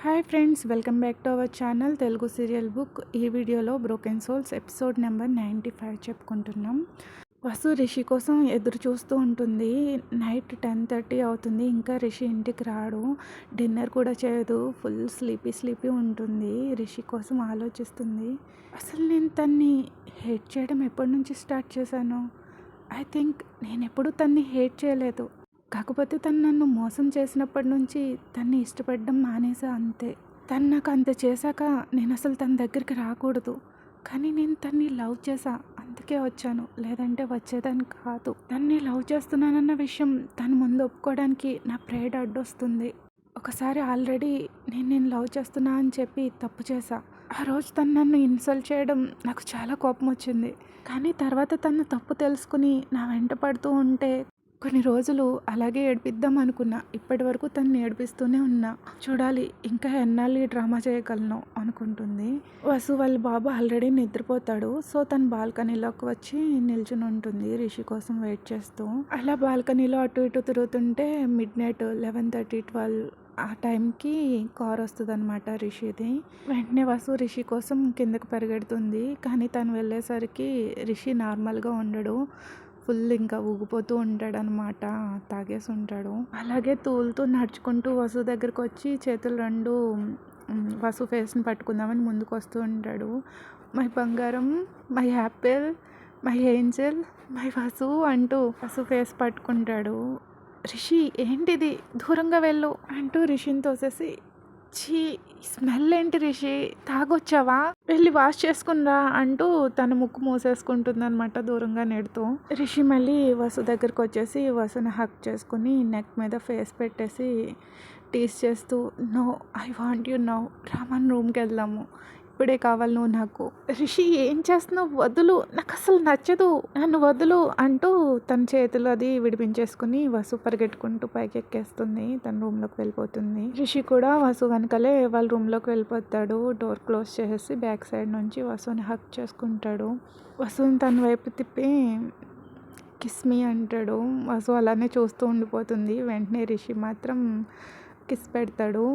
Hi friends, welcome back to our channel Telugu serial book. ఈ వీడియోలో broken souls episode number 95 చెప్పుకుంటున్నాం. వసు రిషి కోసం ఎదురు చూస్తూ ఉంటుంది. నైట్ 10:30 అవుతుంది. ఇంకా రిషి ఇంటికి రాడు. డిన్నర్ కూడా చేయదు. ఫుల్ స్లీపీ ఉంటుంది. రిషి కోసం ఆలోచిస్తుంది. అసలు నేను తన్ని హేట్ చేయడం ఎప్పటి నుంచి స్టార్ట్ చేశాను? ఐ థింక్ నేను ఎప్పుడు తన్ని హేట్ చేయలేదు. కాకపోతే తను నన్ను మోసం చేసినప్పటి నుంచి తన్ని ఇష్టపడడం మానేసా, అంతే. తను నాకు అంత చేశాక నేను అసలు తన దగ్గరికి రాకూడదు, కానీ నేను తన్ని లవ్ చేశా, అందుకే వచ్చాను. లేదంటే వచ్చేదాన్ని కాదు. తన్ని లవ్ చేస్తున్నానన్న విషయం తన ముందు ఒప్పుకోవడానికి నా ప్రేడ్ అడ్డొస్తుంది. ఒకసారి ఆల్రెడీ నేను లవ్ చేస్తున్నా అని చెప్పి తప్పు చేశా. ఆ రోజు తను నన్ను ఇన్సల్ట్ చేయడం నాకు చాలా కోపం వచ్చింది. కానీ తర్వాత తను తప్పు తెలుసుకుని నా వెంట పడుతూ ఉంటే కొన్ని రోజులు అలాగే ఏడిపిద్దాం అనుకున్నా. ఇప్పటి వరకు తను ఏడిపిస్తూనే ఉన్నా. చూడాలి ఇంకా ఎన్నాళ్ళు ఈ డ్రామా చేయగలను అనుకుంటుంది. వసు వాళ్ళ బాబు ఆల్రెడీ నిద్రపోతాడు. సో తను బాల్కనీలోకి వచ్చి నిల్చుని ఉంటుంది రిషి కోసం వెయిట్ చేస్తూ. అలా బాల్కనీలో అటు ఇటు తిరుగుతుంటే మిడ్ నైట్ 11:30, 12 ఆ టైంకి కార్ వస్తుంది అనమాట రిషిది. వెంటనే వసు రిషి కోసం కిందకి పరిగెడుతుంది. కానీ తను వెళ్ళేసరికి రిషి నార్మల్గా ఉండడు. ఫుల్ ఇంకా ఊగిపోతూ ఉంటాడు అనమాట. తాగేసి ఉంటాడు. అలాగే తూలుతూ నడుచుకుంటూ వసు దగ్గరకు వచ్చి చేతులు రెండు వసు ఫేస్ని పట్టుకుందామని ముందుకు వస్తూ ఉంటాడు. మై బంగారం, my Apple, my Angel, my Vasu అంటూ వసు ఫేస్ పట్టుకుంటాడు. రిషి ఏంటిది, దూరంగా వెళ్ళు అంటూ రిషిని తోసేసి, ఛీ స్మెల్ ఏంటి రిషి, తాగొచ్చావా, వెళ్ళి వాష్ చేసుకునిరా అంటూ తన ముక్కు మూసేసుకుంటుంది అనమాట దూరంగా నెడుతూ. రిషి మళ్ళీ వసు దగ్గరకు వచ్చేసి వసుని హక్ చేసుకుని నెక్ మీద ఫేస్ పెట్టేసి టీస్ చేస్తూ, no I want you now, రామన్ రూమ్కి వెళ్దాము, ఇప్పుడే కావాలి నువ్వు నాకు. రిషి ఏం చేస్తున్నావు, వదులు, నాకు అసలు నచ్చదు, నన్ను వదులు అంటూ తన చేతులు అది విడిపించేసుకుని వసు పరిగెట్టుకుంటూ పైకి ఎక్కేస్తుంది. తన రూమ్లోకి వెళ్ళిపోతుంది. రిషి కూడా వసు వెనకలే వాళ్ళ రూమ్లోకి వెళ్ళిపోతాడు. డోర్ క్లోజ్ చేసేసి బ్యాక్ సైడ్ నుంచి వసుని హక్ చేసుకుంటాడు. వసుని తన వైపు తిప్పి కిస్ మీ అంటాడు. వసు అలానే చూస్తూ ఉండిపోతుంది. వెంటనే రిషి మాత్రం కిస్ పెడతాడు.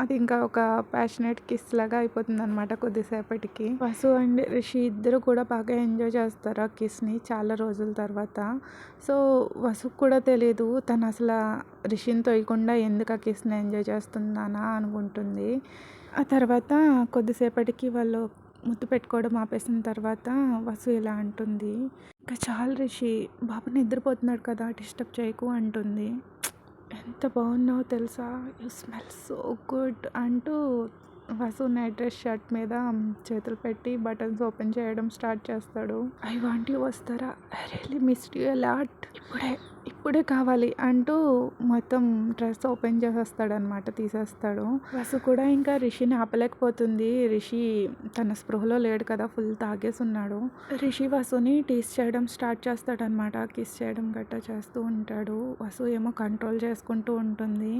అది ఇంకా ఒక ప్యాషనేట్ కిస్ లాగా అయిపోతుంది అనమాట కొద్దిసేపటికి. వసు అండ్ రిషి ఇద్దరు కూడా బాగా ఎంజాయ్ చేస్తారు ఆ కిస్ని చాలా రోజుల తర్వాత. సో వసుకు కూడా తెలియదు తను అసలు రిషిని తోయకుండా ఎందుకు ఆ కిస్ని ఎంజాయ్ చేస్తున్నానా అనుకుంటుంది. ఆ తర్వాత కొద్దిసేపటికి వాళ్ళు ముద్దు పెట్టుకోవడం ఆపేసిన తర్వాత వసు ఇలా అంటుంది, ఇంకా చాలు రిషి, బాబు నిద్రపోతున్నాడు కదా, డిస్టర్బ్ చేయకు అంటుంది. ఎంత బాగున్నావో తెలుసా, యూ స్మెల్ సో గుడ్ అంటూ వసు నైట్ డ్రెస్ షర్ట్ మీద చేతులు పెట్టి బటన్స్ ఓపెన్ చేయడం స్టార్ట్ చేస్తాడు. ఐ వాంట్ యూ వస్తారా, I really missed you lot, ఇప్పుడే కావాలి అంటూ మొత్తం డ్రెస్ ఓపెన్ చేసేస్తాడు అనమాట, తీసేస్తాడు. వసు కూడా ఇంకా రిషిని ఆపలేకపోతుంది. రిషి తన స్పృహలో లేడు కదా, ఫుల్ తాగేసి ఉన్నాడు. రిషి వసుని టీస్ చేయడం స్టార్ట్ చేస్తాడనమాట. కిస్ చేయడం గట్టా చేస్తూ ఉంటాడు. వసు ఏమో కంట్రోల్ చేసుకుంటూ ఉంటుంది.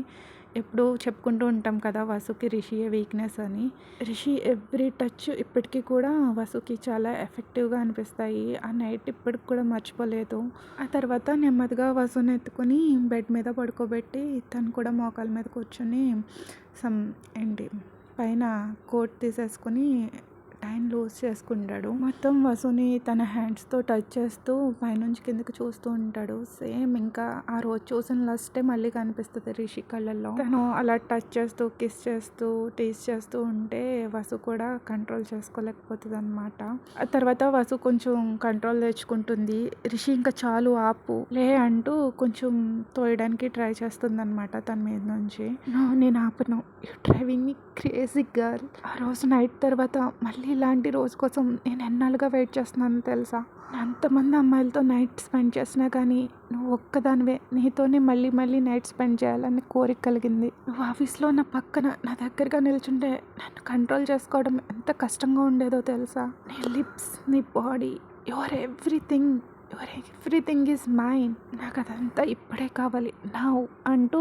ఎప్పుడు చెప్పుకుంటూ ఉంటాం కదా వసుకి రిషియే వీక్నెస్ అని. రిషి ఎవ్రీ టచ్ ఇప్పటికీ కూడా వసుకి చాలా ఎఫెక్టివ్గా అనిపిస్తాయి. ఆ నైట్ ఇప్పటికి కూడా మర్చిపోలేదు. ఆ తర్వాత నెమ్మదిగా వసుని ఎత్తుకొని బెడ్ మీద పడుకోబెట్టి తను కూడా మోకాల మీద కూర్చొని పైన కోట్ తీసేసుకుని టైం లూజ్ చేసుకుంటాడు. మొత్తం వసుని తన హ్యాండ్స్తో టచ్ చేస్తూ పైనుంచి కిందకి చూస్తూ ఉంటాడు. సేమ్ ఇంకా ఆ రోజు చూసిన లస్టే మళ్ళీ కనిపిస్తుంది రిషి కళ్ళల్లో. తను అలా టచ్ చేస్తూ కిస్ చేస్తూ టీస్ చేస్తూ ఉంటే వసు కూడా కంట్రోల్ చేసుకోలేకపోతుంది అనమాట. ఆ తర్వాత వసు కొంచెం కంట్రోల్ తెచ్చుకుంటుంది. రిషి ఇంకా చాలు ఆపు లే అంటూ కొంచెం తోయడానికి ట్రై చేస్తుంది అనమాట తన మీద నుంచి. నో నేను ఆపను, you driving me crazy girl. ఆ రోజు నైట్ తర్వాత మళ్ళీ ఇలాంటి రోజు కోసం నేను ఎన్నాళ్ళుగా వెయిట్ చేస్తున్నాను తెలుసా. అంతమంది అమ్మాయిలతో నైట్ స్పెండ్ చేసినా కానీ నువ్వు ఒక్కదానివే, నీతోనే మళ్ళీ నైట్ స్పెండ్ చేయాలని కోరిక కలిగింది. నువ్వు ఆఫీస్లో నా పక్కన నా దగ్గరగా నిల్చుంటే నన్ను కంట్రోల్ చేసుకోవడం ఎంత కష్టంగా ఉండేదో తెలుసా. నీ లిప్స్, నీ body, your everything your everything is mine, నాకు అదంతా ఇప్పుడే కావాలి నౌ అంటూ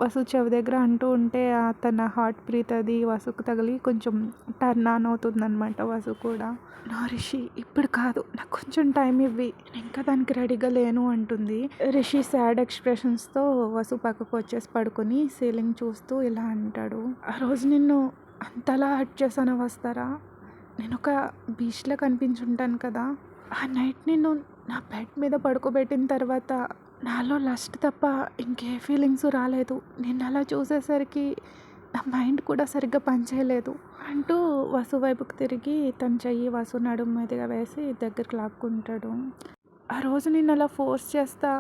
వసు చెవి దగ్గర అంటూ ఉంటే తన హార్ట్ బ్రీత్ అది వసుకు తగిలి కొంచెం టర్న్ ఆన్ అవుతుందన్నమాట. వసు కూడా నో రిషి ఇప్పుడు కాదు, నాకు కొంచెం టైం ఇవ్వి, నేను ఇంకా దానికి రెడీగా లేను అంటుంది. రిషి సాడ్ ఎక్స్ప్రెషన్స్తో వసు పక్కకు వచ్చేసి పడుకొని సీలింగ్ చూస్తూ ఇలా అంటాడు, ఆ రోజు నిన్ను అంతలా హర్ట్ చేసాను వస్తారా, నేను ఒక బీచ్లో కనిపించుంటాను కదా, ఆ నైట్ నిన్ను నా బెడ్ మీద పడుకోబెట్టిన తర్వాత నాలో లస్ట్ తప్ప ఇంకే ఫీలింగ్స్ రాలేదు, నేను అలా చూసేసరికి నా మైండ్ కూడా సరిగ్గా పనిచేయలేదు అంటూ వసు వైపుకి తిరిగి తన చెయ్యి వసు నడుము మీదుగా వేసి దగ్గరికి లాక్కుంటాడు. ఆ రోజు నేను అలా ఫోర్స్ చేస్తా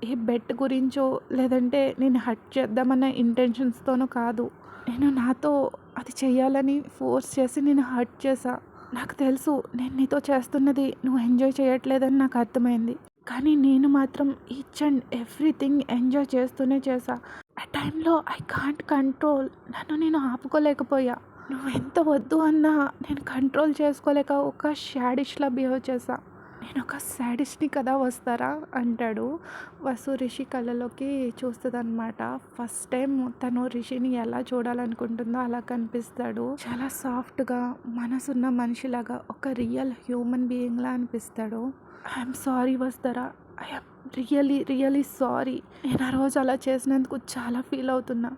ఏ బెట్ గురించో లేదంటే నేను హర్ట్ చేద్దామన్న ఇంటెన్షన్స్తోనూ కాదు, నేను నాతో అది చెయ్యాలని ఫోర్స్ చేసి నేను హర్ట్ చేశా. నాకు తెలుసు నేను నీతో చేస్తున్నది నువ్వు ఎంజాయ్ చేయట్లేదని నాకు అర్థమైంది, కానీ నేను మాత్రం ఈచ్ అండ్ ఎవ్రీథింగ్ ఎంజాయ్ చేస్తూనే చేశా. ఆ టైంలో ఐ కాంట్ కంట్రోల్, నన్ను నేను ఆపుకోలేకపోయా. నువ్వు ఎంత వద్దు అన్నా నేను కంట్రోల్ చేసుకోలేక ఒక షాడిష్లా బిహేవ్ చేశా. నేను ఒక సాడిస్ట్ని కదా వస్తారా అంటాడు. వసు రిషి కళ్ళలోకి చూస్తుందన్నమాట. ఫస్ట్ టైం తను రిషిని ఎలా చూడాలనుకుంటుందో అలా కనిపిస్తాడు. చాలా సాఫ్ట్గా మనసున్న మనిషిలాగా ఒక రియల్ హ్యూమన్ బీయింగ్లా అనిపిస్తాడు. ఐఎమ్ సారీ వస్తారా, ఐఎమ్ రియలీ సారీ, నేను ఆ రోజు అలా చేసినందుకు చాలా ఫీల్ అవుతున్నా.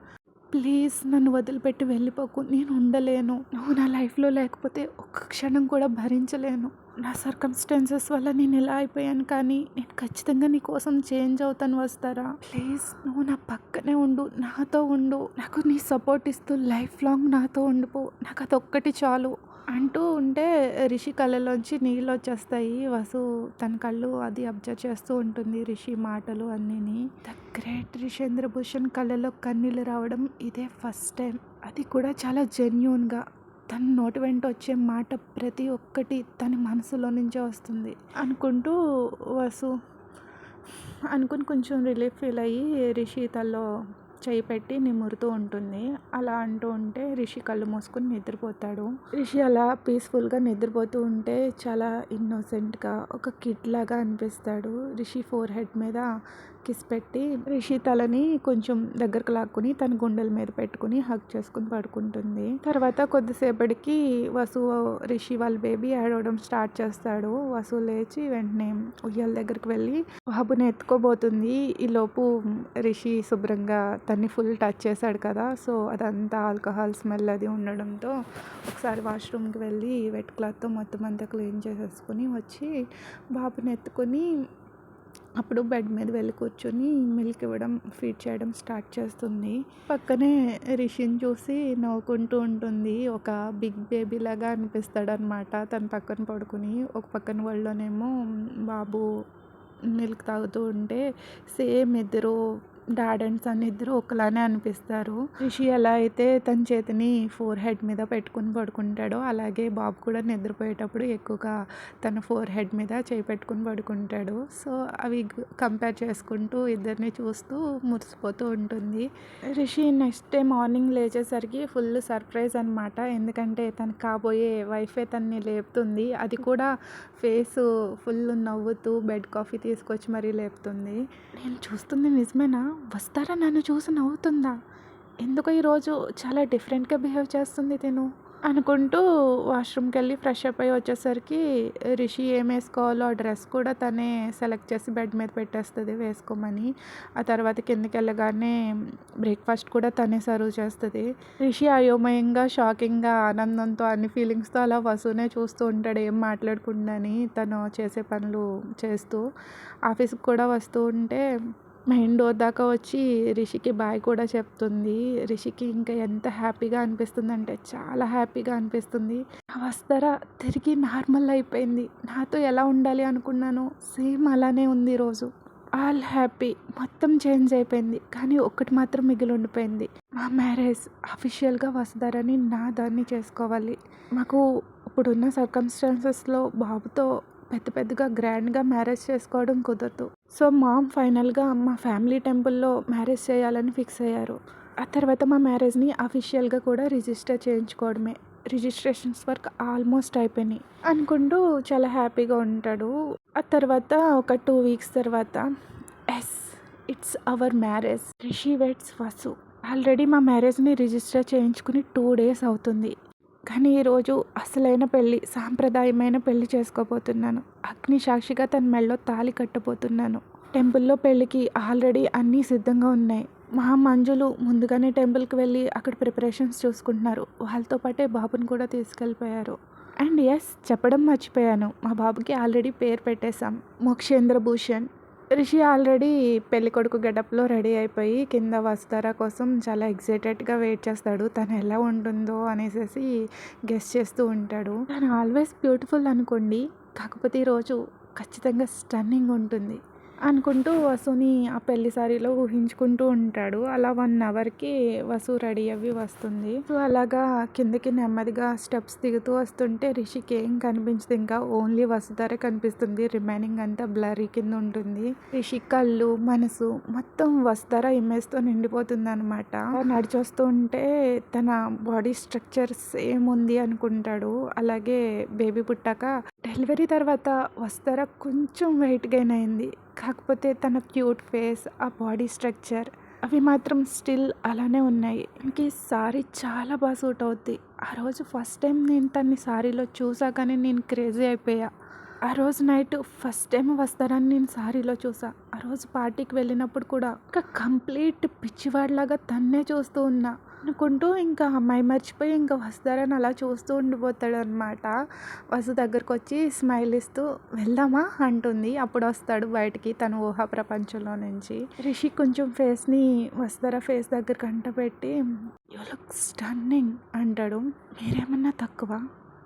ప్లీజ్ నన్ను వదిలిపెట్టి వెళ్ళిపోకు, నేను ఉండలేను, నువ్వు నా లైఫ్లో లేకపోతే ఒక్క క్షణం కూడా భరించలేను. నా సర్కమ్స్టాన్సెస్ వల్ల నేను ఇలా అయిపోయాను, కానీ నేను ఖచ్చితంగా నీ కోసం చేంజ్ అవుతాను వస్తారా. ప్లీజ్ నువ్వు నా పక్కనే ఉండు, నాతో ఉండు, నాకు నీ సపోర్ట్ ఇస్తూ లైఫ్ లాంగ్ నాతో ఉండిపో, నాకు అదొక్కటి చాలు అంటూ ఉంటే రిషి కళ్ళలోంచి నీళ్ళు వచ్చేస్తాయి. వసు తన కళ్ళు అది అబ్జర్వ్ చేస్తూ ఉంటుంది, రిషి మాటలు అన్నీని. ద గ్రేట్ రిషేంద్ర భూషణ్ కళ్ళలో కన్నీళ్ళు రావడం ఇదే ఫస్ట్ టైం, అది కూడా చాలా జెన్యూన్గా. తన నోటి వెంట వచ్చే మాట ప్రతి ఒక్కటి తన మనసులో నుంచే వస్తుంది అనుకుంటూ వసు అనుకుని కొంచెం రిలీఫ్ ఫీల్ అయ్యి రిషి తల్లో చేయి పెట్టి నిమురుతూ ఉంటుంది. అలా అంటూ ఉంటే రిషి కళ్ళు మూసుకొని నిద్రపోతాడు. రిషి అలా పీస్ఫుల్గా నిద్రపోతూ ఉంటే చాలా ఇన్నోసెంట్గా ఒక కిడ్ లాగా అనిపిస్తాడు. రిషి ఫోర్ హెడ్ మీద కిస్ పెట్టి రిషి తలని కొంచెం దగ్గరకు లాక్కుని తన గుండెల మీద పెట్టుకుని హగ్ చేసుకుని పడుకుంటుంది. తర్వాత కొద్దిసేపటికి వసు రిషి వాళ్ళ బేబీ ఏడవడం స్టార్ట్ చేస్తాడు. వసు లేచి వెంటనే ఉయ్యాల దగ్గరికి వెళ్ళి బాబుని ఎత్తుకోబోతుంది. ఈలోపు రిషి శుభ్రంగా తన్ని ఫుల్ టచ్ చేశాడు కదా, సో అదంతా ఆల్కహాల్ స్మెల్ అది ఉండడంతో ఒకసారి వాష్రూమ్కి వెళ్ళి వెట్ క్లాత్తో మొత్తం అంతా క్లీన్ చేసేసుకుని వచ్చి బాబుని ఎత్తుకొని అప్పుడు బెడ్ మీద వెళ్ళి కూర్చొని మిల్క్ ఇవ్వడం ఫీడ్ చేయడం స్టార్ట్ చేస్తుంది. పక్కనే రిషిని చూసి నవ్వుకుంటూ ఉంటుంది. ఒక బిగ్ బేబీ లాగా అనిపిస్తాడు అనమాట తన పక్కన పడుకుని. ఒక పక్కన ఒళ్ళోనేమో బాబు మిల్క్ తాగుతూ ఉంటే సేమ్ ఇద్దరు డాడ్ అండ్ సన్ ఇద్దరు ఒకలానే అనిపిస్తారు. రిషి ఎలా అయితే తన చేతిని ఫోర్ హెడ్ మీద పెట్టుకుని పడుకుంటాడో అలాగే బాబు కూడా నిద్రపోయేటప్పుడు ఎక్కువగా తన ఫోర్ హెడ్ మీద చేయి పెట్టుకుని పడుకుంటాడు. సో అవి కంపేర్ చేసుకుంటూ ఇద్దరిని చూస్తూ మురిసిపోతూ ఉంటుంది. రిషి నెక్స్ట్ డే మార్నింగ్ లేచేసరికి ఫుల్ సర్ప్రైజ్ అనమాట. ఎందుకంటే తను కాబోయే వైఫే తన్ని లేపుతుంది. అది కూడా ఫేస్ ఫుల్ నవ్వుతూ బెడ్ కాఫీ తీసుకొచ్చి మరీ లేపుతుంది. నేను చూస్తుంది నిజమేనా, వస్తారా నన్ను చూసి నవ్వుతుందా, ఎందుకో ఈరోజు చాలా డిఫరెంట్గా బిహేవ్ చేస్తుంది తిను అనుకుంటూ వాష్రూమ్కి వెళ్ళి ఫ్రెష్ అప్ అయ్యి వచ్చేసరికి రిషి ఏం వేసుకోవాలో ఆ డ్రెస్ కూడా తనే సెలెక్ట్ చేసి బెడ్ మీద పెట్టేస్తుంది వేసుకోమని. ఆ తర్వాత కిందకి వెళ్ళగానే బ్రేక్ఫాస్ట్ కూడా తనే సర్వ్ చేస్తుంది. రిషి అయోమయంగా షాకింగ్గా ఆనందంతో అన్ని ఫీలింగ్స్తో అలా వసునే చూస్తూ ఉంటాడు, ఏం మాట్లాడకుండాని తను చేసే పనులు చేస్తూ. ఆఫీస్కి కూడా వస్తూ ఉంటే మెయిన్ డోర్ దాకా వచ్చి రిషికి బాయ్ కూడా చెప్తుంది. రిషికి ఇంకా ఎంత హ్యాపీగా అనిపిస్తుంది అంటే చాలా హ్యాపీగా అనిపిస్తుంది. వస్తారా తిరిగి నార్మల్ అయిపోయింది, నాతో ఎలా ఉండాలి అనుకున్నాను సేమ్ అలానే ఉంది ఈరోజు. ఆల్ హ్యాపీ, మొత్తం చేంజ్ అయిపోయింది. కానీ ఒక్కటి మాత్రం మిగిలి ఉండిపోయింది, మా మ్యారేజ్ అఫీషియల్గా వస్తారని నా దాన్ని చేసుకోవాలి. మాకు ఇప్పుడున్న సర్కమ్స్టాన్సెస్లో బాబుతో పెద్దగా గ్రాండ్గా మ్యారేజ్ చేసుకోవడం కుదరదు. సో మామ్ ఫైనల్గా మా ఫ్యామిలీ టెంపుల్లో మ్యారేజ్ చేయాలని ఫిక్స్ అయ్యారు. ఆ తర్వాత మా మ్యారేజ్ని అఫీషియల్గా కూడా రిజిస్టర్ చేయించుకోవడమే. రిజిస్ట్రేషన్స్ వర్క్ ఆల్మోస్ట్ అయిపోయినాయి అనుకుంటూ చాలా హ్యాపీగా ఉంటాడు. ఆ తర్వాత ఒక 2 వీక్స్ తర్వాత yes, it's our marriage, Rishi weds Vasu. Already మా మ్యారేజ్ని రిజిస్టర్ చేయించుకుని 2 days అవుతుంది. కానీ ఈరోజు అసలైన పెళ్ళి, సాంప్రదాయమైన పెళ్ళి చేసుకోబోతున్నాను. అగ్ని సాక్షిగా తన మెళ్ళలో తాళి కట్టబోతున్నాను. టెంపుల్లో పెళ్ళికి ఆల్రెడీ అన్నీ సిద్ధంగా ఉన్నాయి. మా మంజులు ముందుగానే టెంపుల్కి వెళ్ళి అక్కడ ప్రిపరేషన్స్ చూసుకుంటున్నారు. వాళ్ళతో పాటే బాబుని కూడా తీసుకెళ్ళిపోయారు. అండ్ ఎస్, చెప్పడం మర్చిపోయాను, మా బాబుకి ఆల్రెడీ పేరు పెట్టేశాం, మోక్షేంద్ర భూషణ్. రిషి ఆల్రెడీ పెళ్ళికొడుకు గెటప్లో రెడీ అయిపోయి కింద వస్తారా కోసం చాలా ఎగ్జైటెడ్గా వెయిట్ చేస్తాడు. తను ఎలా ఉంటుందో అనేసి గెస్ చేస్తూ ఉంటాడు. తను ఆల్వేస్ బ్యూటిఫుల్ అనుకోండి, కాకపోతే ఈరోజు ఖచ్చితంగా స్టన్నింగ్ ఉంటుంది అనుకుంటూ వసుని ఆ పెళ్లి సారీలో ఊహించుకుంటూ ఉంటాడు. అలా 1 hourకి వసు రెడీ అవ్వి వస్తుంది. సో అలాగా కిందకి నెమ్మదిగా స్టెప్స్ దిగుతూ వస్తుంటే రిషికి ఏం కనిపించదు, ఇంకా ఓన్లీ వసుధారే కనిపిస్తుంది. రిమైనింగ్ అంతా బ్లరీ కింద ఉంటుంది. రిషి కళ్ళు, మనసు మొత్తం వసుధార ఇమేజ్తో నిండిపోతుంది అనమాట. నడిచొస్తూ ఉంటే తన బాడీ స్ట్రక్చర్ సేమ్ ఉంది అనుకుంటాడు. అలాగే బేబీ పుట్టాక డెలివరీ తర్వాత వసుధార కొంచెం వెయిట్ గెయిన్ అయింది. కాకపోతే తన క్యూట్ ఫేస్, ఆ బాడీ స్ట్రక్చర్ అవి మాత్రం స్టిల్ అలానే ఉన్నాయి. ఇంక ఈ సారీ చాలా బాగా సూట్ అవుద్ది. ఆ రోజు ఫస్ట్ టైం నేను తన్ని సారీలో చూసాకనే నేను క్రేజీ అయిపోయా. ఆ రోజు నైట్ ఫస్ట్ టైం వస్తారని నేను సారీలో చూసా. ఆ రోజు పార్టీకి వెళ్ళినప్పుడు కూడా ఇంకా కంప్లీట్ పిచ్చివాడిలాగా తన్నే చూస్తూ ఉన్నా అనుకుంటూ ఇంకా అమ్మాయి మర్చిపోయి ఇంకా వస్తారని అలా చూస్తూ ఉండిపోతాడు అనమాట. వసు దగ్గరకు వచ్చి స్మైల్ ఇస్తూ వెళ్దామా అంటుంది. అప్పుడు వస్తాడు బయటికి తన ఊహా ప్రపంచంలో నుంచి. రిషి కొంచెం ఫేస్ని వస్తార ఫేస్ దగ్గర కంట పెట్టి యు లుక్ స్టన్నింగ్ అంటాడు. మీరేమన్నా తక్కువ,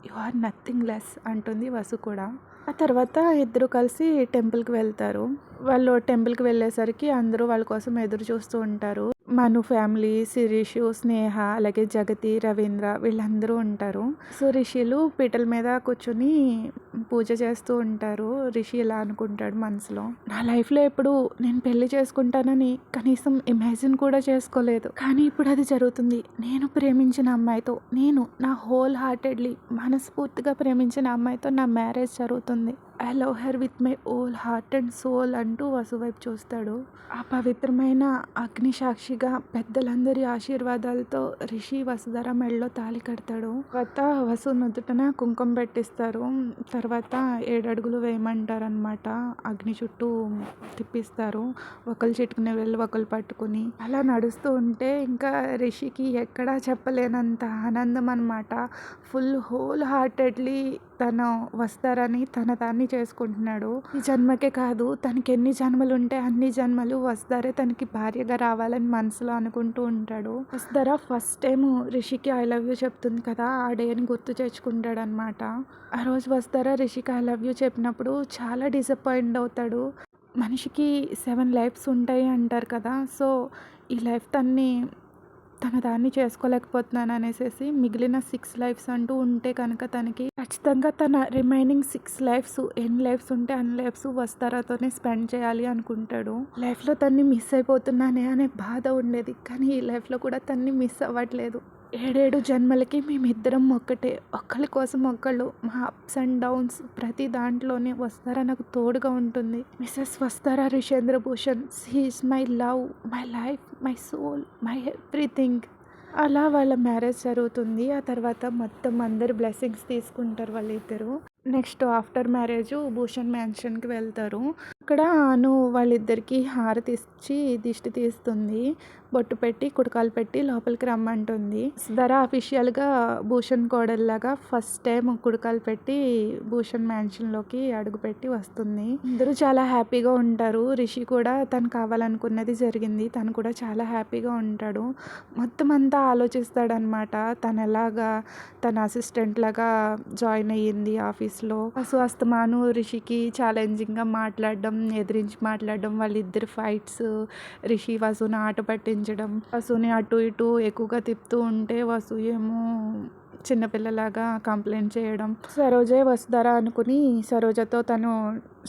యు ఆర్ నథింగ్ లెస్ అంటుంది వసు కూడా. ఆ తర్వాత ఇద్దరు కలిసి టెంపుల్కి వెళ్తారు. వాళ్ళు టెంపుల్కి వెళ్ళేసరికి అందరూ వాళ్ళ కోసం ఎదురు చూస్తూ ఉంటారు. మను ఫ్యామిలీ, శిరీషు, స్నేహ, అలాగే జగతి, రవీంద్ర వీళ్ళందరూ ఉంటారు. సో రిషిలు పీటల మీద కూర్చొని పూజ చేస్తూ ఉంటారు. రిషి ఇలా అనుకుంటాడు మనసులో, నా లైఫ్లో ఎప్పుడు నేను పెళ్లి చేసుకుంటానని కనీసం ఇమాజిన్ కూడా చేసుకోలేదు, కానీ ఇప్పుడు అది జరుగుతుంది. నేను ప్రేమించిన అమ్మాయితో, నేను నా హోల్ హార్టెడ్లీ మనస్ఫూర్తిగా ప్రేమించిన అమ్మాయితో నా మ్యారేజ్ జరుగుతుంది. I love her with my whole heart and soul అంటూ వసు వైపు చూస్తాడు. ఆ పవిత్రమైన అగ్ని సాక్షిగా పెద్దలందరి ఆశీర్వాదాలతో రిషి వసుధార మెడలో తాళి కడతాడు. తర్వాత వసు నుదుటన కుంకుమ పెట్టిస్తారు. తర్వాత 7 అడుగులు వేయమంటారు అనమాట. అగ్ని చుట్టూ తిప్పిస్తారు. ఒకళ్ళు చిట్టుకునే వెళ్ళి ఒకళ్ళు పట్టుకుని అలా నడుస్తూ ఉంటే ఇంకా రిషికి ఎక్కడా చెప్పలేనంత ఆనందం అనమాట. ఫుల్ హోల్ హార్టెడ్లీ తను వస్తారని తన దాన్ని చేసుకుంటున్నాడు. ఈ జన్మకే కాదు, తనకి ఎన్ని జన్మలు ఉంటే అన్ని జన్మలు వస్తారే తనకి భార్యగా రావాలని మనసులో అనుకుంటూ ఉంటాడు. వస్తారా ఫస్ట్ టైం రిషికి ఐ లవ్ యూ చెప్తుంది కదా, ఆ డేని గుర్తు తెచ్చుకుంటాడు అనమాట. ఆ రోజు వస్తారా రిషికి ఐ లవ్ యూ చెప్పినప్పుడు చాలా డిసప్పాయింట్ అవుతాడు. మనిషికి 7 lives ఉంటాయి అంటారు కదా, సో ఈ లైఫ్ తన దాన్ని చేసుకోలేకపోతున్నాను అనేసి మిగిలిన 6 lives అంటూ ఉంటే కనుక తనకి ఖచ్చితంగా తన రిమైనింగ్ 6 lives ఎన్ని లైఫ్స్ ఉంటే అన్ని లైఫ్స్ వస్తారాతోనే స్పెండ్ చేయాలి అనుకుంటాడు. లైఫ్లో తన్ని మిస్ అయిపోతున్నానే అనే బాధ ఉండేది, కానీ ఈ లైఫ్లో కూడా తన్ని మిస్ అవ్వట్లేదు. 7 జన్మలకి మేమిద్దరం ఒక్కటే, ఒకళ్ళ కోసం ఒకళ్ళు. మా అప్స్ అండ్ డౌన్స్ ప్రతి దాంట్లోనే వస్తారా నాకు తోడుగా ఉంటుంది. Mrs Vasudhara Rishendra Bhushan, she is my love, my life, my soul, my everything. అలా వాళ్ళ మ్యారేజ్ జరుగుతుంది. ఆ తర్వాత మొత్తం అందరు బ్లెస్సింగ్స్ తీసుకుంటారు వాళ్ళిద్దరు. నెక్స్ట్ ఆఫ్టర్ మ్యారేజ్ భూషణ్ మ్యాన్షన్కి వెళ్తారు. అక్కడ అను వాళ్ళిద్దరికి హారతి ఇచ్చి దిష్టి తీస్తుంది. బొట్టు పెట్టి కుడకాలు పెట్టి లోపలికి రమ్మంటుంది. ధర అఫీషియల్గా భూషణ్ కోడల్లాగా ఫస్ట్ టైం కుడకాలు పెట్టి భూషణ్ మ్యాన్షన్లోకి అడుగుపెట్టి వస్తుంది. అందరూ చాలా హ్యాపీగా ఉంటారు. రిషి కూడా తను కావాలనుకున్నది జరిగింది, తను కూడా చాలా హ్యాపీగా ఉంటాడు. మొత్తం అంతా ఆలోచిస్తాడనమాట. తను ఎలాగా తన అసిస్టెంట్ లాగా జాయిన్ అయ్యింది ఆఫీస్లో. అస్తమాను రిషికి ఛాలెంజింగ్గా మాట్లాడడం, ఎదిరించి మాట్లాడడం, వాళ్ళిద్దరు ఫైట్స్, రిషి వసుని ఆట పట్టించడం, వసుని అటు ఇటు ఎక్కువగా తిప్పుతూ ఉంటే వసు ఏమో చిన్నపిల్లలాగా కంప్లైంట్ చేయడం. సరోజే వసుధార అనుకుని సరోజతో తను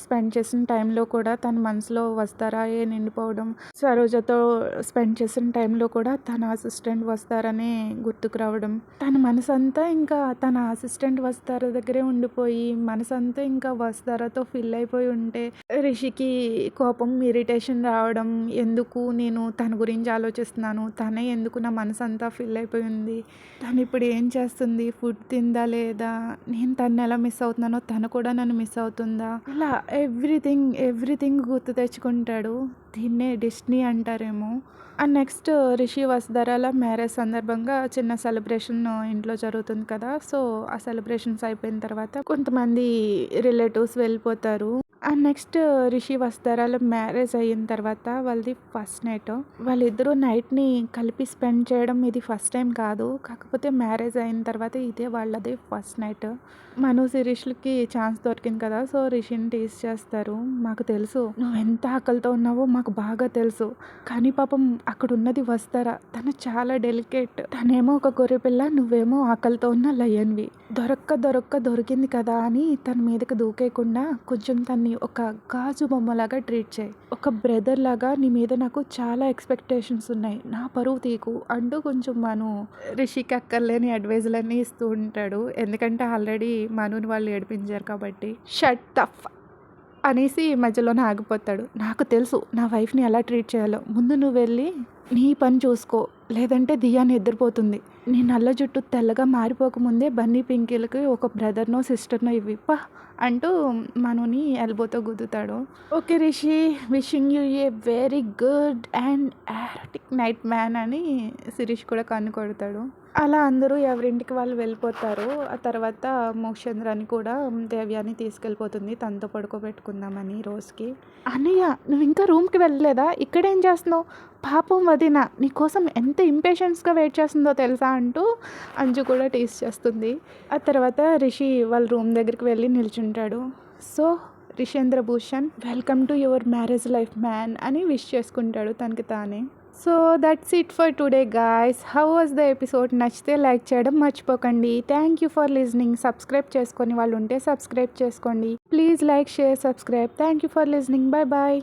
స్పెండ్ చేసిన టైంలో కూడా తన మనసులో వస్తారాయే నిండిపోవడం, సరోజతో స్పెండ్ చేసిన టైంలో కూడా తన అసిస్టెంట్ వస్తారనే గుర్తుకు రావడం, తన మనసంతా ఇంకా తన అసిస్టెంట్ వస్తార దగ్గరే ఉండిపోయి మనసంతా ఇంకా వస్తారతో ఫిల్ అయిపోయి ఉంటే రిషికి కోపం, ఇరిటేషన్ రావడం, ఎందుకు నేను తన గురించి ఆలోచిస్తున్నాను, తనే ఎందుకు నా మనసంతా ఫిల్ అయిపోయి ఉంది, తను ఇప్పుడు ఏం చేస్తుంది, ఫుడ్ తిందా లేదా, నేను తను ఎలా మిస్ అవుతున్నానో తను కూడా నన్ను మిస్ అవుతుందా, ఇలా ఎవ్రీథింగ్ గుర్తు తెచ్చుకుంటాడు. దీన్నే డెస్టినీ అంటారేమో. అండ్ నెక్స్ట్ రిషి వసుధరాల మ్యారేజ్ సందర్భంగా చిన్న సెలబ్రేషన్ ఇంట్లో జరుగుతుంది కదా. సో ఆ సెలబ్రేషన్స్ అయిపోయిన తర్వాత కొంతమంది రిలేటివ్స్ వెళ్ళిపోతారు. అండ్ నెక్స్ట్ రిషి వసుధరాల మ్యారేజ్ అయిన తర్వాత వాళ్ళది ఫస్ట్ నైట్. వాళ్ళిద్దరూ నైట్ని కలిపి స్పెండ్ చేయడం ఇది ఫస్ట్ టైం కాదు. కాకపోతే మ్యారేజ్ అయిన తర్వాత ఇదే వాళ్ళది ఫస్ట్ నైట్. మను శిరీష్లకి ఛాన్స్ దొరికింది కదా. సో రిషిని టీజ్ చేస్తారు. మాకు తెలుసు నువ్వు ఎంత ఆకలితో ఉన్నావో మాకు బాగా తెలుసు, కానీ పాపం అక్కడ ఉన్నది వస్తారా, తను చాలా డెలికేట్, తనేమో ఒక గొర్రె పిల్ల, నువ్వేమో ఆకలితో ఉన్న లయన్వి, దొరికింది కదా అని తన మీదకి దూకేయకుండా కొంచెం తన్ని ఒక గాజు బొమ్మలాగా ట్రీట్ చేయి, ఒక బ్రదర్ లాగా నీ మీద నాకు చాలా ఎక్స్పెక్టేషన్స్ ఉన్నాయి, నా పరువు తీకు అంటూ కొంచెం మను రిషికి అక్కర్లేని అడ్వైజులన్నీ ఇస్తూ ఉంటాడు. ఎందుకంటే ఆల్రెడీ మనుని వాళ్ళు ఏడిపించారు కాబట్టి. షట్ టఫ్ అనేసి మధ్యలోనే ఆగిపోతాడు. నాకు తెలుసు నా వైఫ్ని ఎలా ట్రీట్ చేయాలో, ముందు నువ్వు వెళ్ళి నీ పని చూసుకో, లేదంటే దియాని ఎదిరిపోతుంది, నీ నల్ల జుట్టు తెల్లగా మారిపోకముందే బన్నీ పింకీలకి ఒక బ్రదర్నో సిస్టర్నో ఇవ్విప్ప అంటూ మనుని ఎల్బోతో గుద్దుతాడు. Okay Rishi, wishing you a very good and erotic night man అని శిరీష్ కూడా కన్ను కొడతాడు. అలా అందరూ ఎవరింటికి వాళ్ళు వెళ్ళిపోతారు. ఆ తర్వాత మోక్షేంద్రాన్ని కూడా దేవ్యాని తీసుకెళ్ళిపోతుంది తనతో పడుకోబెట్టుకుందామని రోజుకి. అన్నయ్య నువ్వు ఇంకా రూమ్కి వెళ్ళలేదా, ఇక్కడేం చేస్తున్నావు, పాపం వదిన నీకోసం ఎంత ఇంపేషెన్స్గా వెయిట్ చేస్తుందో తెలుసా అంటూ అంజు కూడా టీస్ చేస్తుంది. ఆ తర్వాత రిషి వాళ్ళ రూమ్ దగ్గరికి వెళ్ళి నిల్చుంటాడు. So Rishendra Bhushan, welcome to your marriage life man అని విష్ చేసుకుంటాడు తనకి తానే. So that's it for today guys. How was the episode? నచ్చితే లైక్ చేయడం మర్చిపోకండి. Thank you for listening. Subscribe చేసుకొని వాళ్ళు ఉంటే సబ్స్క్రైబ్ చేసుకోండి. Please like, share, subscribe. Thank you for listening. Bye bye.